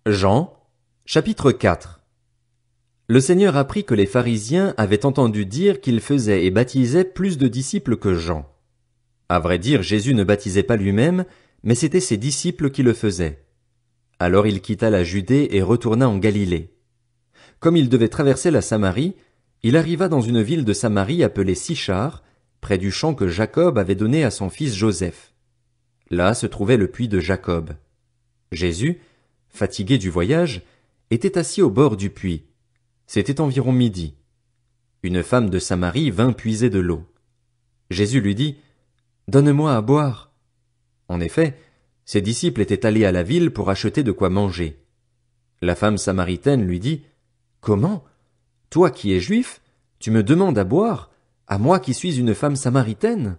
Jean, chapitre 4. Le Seigneur apprit que les pharisiens avaient entendu dire qu'il faisait et baptisait plus de disciples que Jean. À vrai dire, Jésus ne baptisait pas lui-même, mais c'étaient ses disciples qui le faisaient. Alors il quitta la Judée et retourna en Galilée. Comme il devait traverser la Samarie, il arriva dans une ville de Samarie appelée Sichar, près du champ que Jacob avait donné à son fils Joseph. Là se trouvait le puits de Jacob. Jésus, fatigué du voyage, était assis au bord du puits. C'était environ midi. Une femme de Samarie vint puiser de l'eau. Jésus lui dit, « Donne-moi à boire. » En effet, ses disciples étaient allés à la ville pour acheter de quoi manger. La femme samaritaine lui dit, « Comment? Toi qui es juif, tu me demandes à boire, à moi qui suis une femme samaritaine? »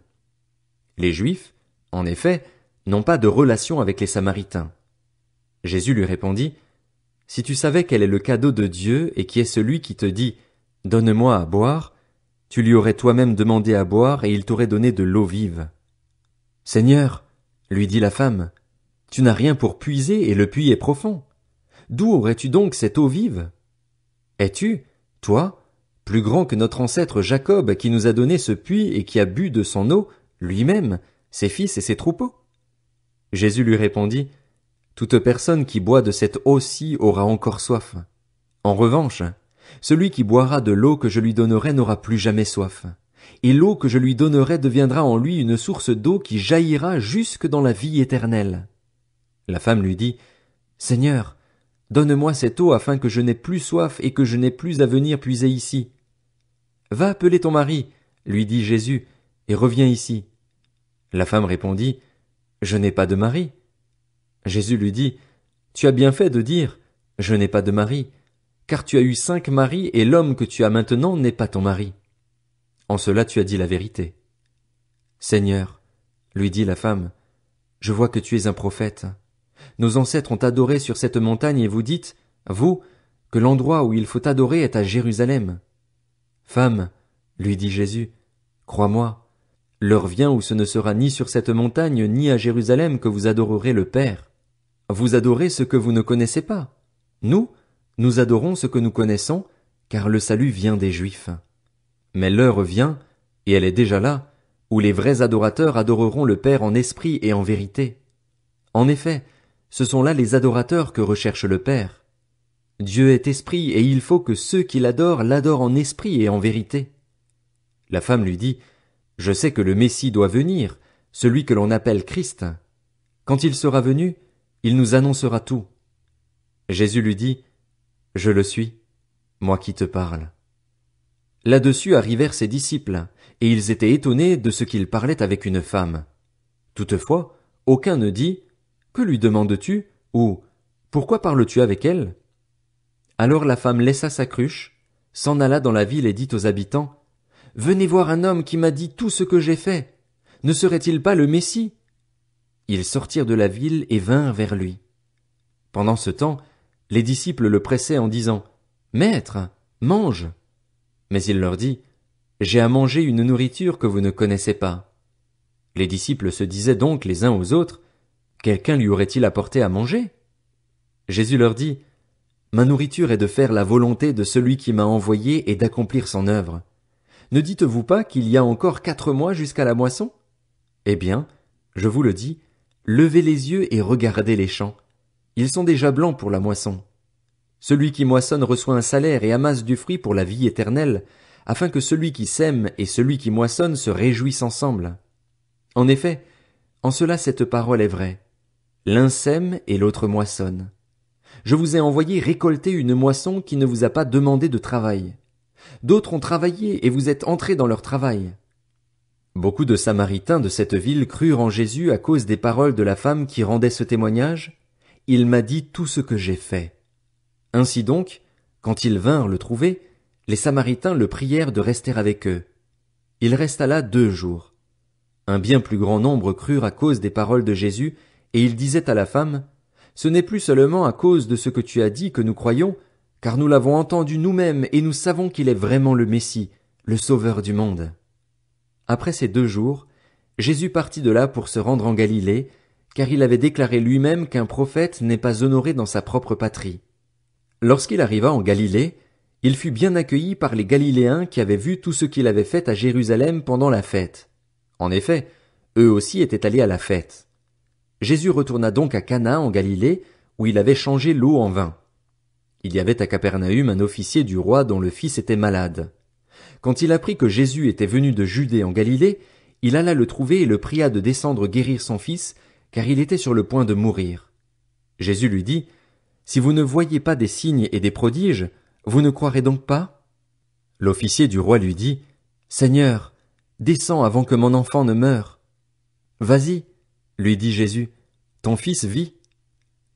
Les Juifs, en effet, n'ont pas de relation avec les Samaritains. Jésus lui répondit, « Si tu savais quel est le cadeau de Dieu et qui est celui qui te dit, « Donne-moi à boire », tu lui aurais toi-même demandé à boire et il t'aurait donné de l'eau vive. »« Seigneur, » lui dit la femme, « tu n'as rien pour puiser et le puits est profond. D'où aurais-tu donc cette eau vive? Es-tu, toi, plus grand que notre ancêtre Jacob qui nous a donné ce puits et qui a bu de son eau, lui-même, ses fils et ses troupeaux? » Jésus lui répondit, « Toute personne qui boit de cette eau-ci aura encore soif. En revanche, celui qui boira de l'eau que je lui donnerai n'aura plus jamais soif. Et l'eau que je lui donnerai deviendra en lui une source d'eau qui jaillira jusque dans la vie éternelle. » La femme lui dit, « Seigneur, donne-moi cette eau afin que je n'aie plus soif et que je n'aie plus à venir puiser ici. »« Va appeler ton mari, lui dit Jésus, et reviens ici. » La femme répondit, « Je n'ai pas de mari. » Jésus lui dit, « Tu as bien fait de dire, « Je n'ai pas de mari », car tu as eu 5 maris et l'homme que tu as maintenant n'est pas ton mari. En cela tu as dit la vérité. »« Seigneur, lui dit la femme, je vois que tu es un prophète. Nos ancêtres ont adoré sur cette montagne et vous dites, vous, que l'endroit où il faut adorer est à Jérusalem. Femme, lui dit Jésus, crois-moi, l'heure vient où ce ne sera ni sur cette montagne ni à Jérusalem que vous adorerez le Père. Vous adorez ce que vous ne connaissez pas. Nous adorons ce que nous connaissons, car le salut vient des Juifs. Mais l'heure vient, et elle est déjà là, où les vrais adorateurs adoreront le Père en esprit et en vérité. En effet, ce sont là les adorateurs que recherche le Père. Dieu est esprit et il faut que ceux qui l'adorent en esprit et en vérité. La femme lui dit, « Je sais que le Messie doit venir, celui que l'on appelle Christ. Quand il sera venu, il nous annoncera tout. » Jésus lui dit, « Je le suis, moi qui te parle. » Là-dessus arrivèrent ses disciples, et ils étaient étonnés de ce qu'il parlait avec une femme. Toutefois, aucun ne dit, « Que lui demandes-tu » ou « Pourquoi parles-tu avec elle ?» Alors la femme laissa sa cruche, s'en alla dans la ville et dit aux habitants, « Venez voir un homme qui m'a dit tout ce que j'ai fait. Ne serait-il pas le Messie ?» Ils sortirent de la ville et vinrent vers lui. Pendant ce temps, les disciples le pressaient en disant, « Maître, mange !» Mais il leur dit, « J'ai à manger une nourriture que vous ne connaissez pas. » Les disciples se disaient donc les uns aux autres, « Quelqu'un lui aurait-il apporté à manger ?» Jésus leur dit, « Ma nourriture est de faire la volonté de celui qui m'a envoyé et d'accomplir son œuvre. Ne dites-vous pas qu'il y a encore 4 mois jusqu'à la moisson? Eh bien, je vous le dis, levez les yeux et regardez les champs. Ils sont déjà blancs pour la moisson. Celui qui moissonne reçoit un salaire et amasse du fruit pour la vie éternelle, afin que celui qui sème et celui qui moissonne se réjouissent ensemble. En effet, en cela cette parole est vraie. L'un sème et l'autre moissonne. Je vous ai envoyé récolter une moisson qui ne vous a pas demandé de travail. D'autres ont travaillé et vous êtes entrés dans leur travail. » Beaucoup de Samaritains de cette ville crurent en Jésus à cause des paroles de la femme qui rendait ce témoignage. « Il m'a dit tout ce que j'ai fait. » Ainsi donc, quand ils vinrent le trouver, les Samaritains le prièrent de rester avec eux. Il resta là 2 jours. Un bien plus grand nombre crurent à cause des paroles de Jésus, et ils disaient à la femme, « Ce n'est plus seulement à cause de ce que tu as dit que nous croyons, car nous l'avons entendu nous-mêmes et nous savons qu'il est vraiment le Messie, le Sauveur du monde. » Après ces 2 jours, Jésus partit de là pour se rendre en Galilée, car il avait déclaré lui-même qu'un prophète n'est pas honoré dans sa propre patrie. Lorsqu'il arriva en Galilée, il fut bien accueilli par les Galiléens qui avaient vu tout ce qu'il avait fait à Jérusalem pendant la fête. En effet, eux aussi étaient allés à la fête. Jésus retourna donc à Cana en Galilée, où il avait changé l'eau en vin. Il y avait à Capernaüm un officier du roi dont le fils était malade. Quand il apprit que Jésus était venu de Judée en Galilée, il alla le trouver et le pria de descendre guérir son fils, car il était sur le point de mourir. Jésus lui dit, « Si vous ne voyez pas des signes et des prodiges, vous ne croirez donc pas ?» L'officier du roi lui dit, « Seigneur, descends avant que mon enfant ne meure. » « Vas-y, lui dit Jésus, ton fils vit. »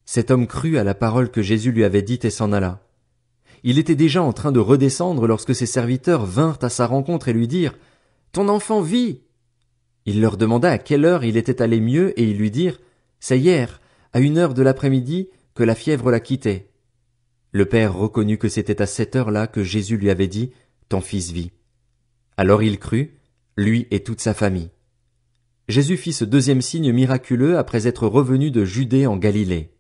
Cet homme crut à la parole que Jésus lui avait dite et s'en alla. Il était déjà en train de redescendre lorsque ses serviteurs vinrent à sa rencontre et lui dirent, « Ton enfant vit !» Il leur demanda à quelle heure il était allé mieux et ils lui dirent, « C'est hier, à 1 heure de l'après-midi, que la fièvre l'a quitté. » Le père reconnut que c'était à cette heure-là que Jésus lui avait dit, « Ton fils vit. » Alors il crut, lui et toute sa famille. Jésus fit ce deuxième signe miraculeux après être revenu de Judée en Galilée.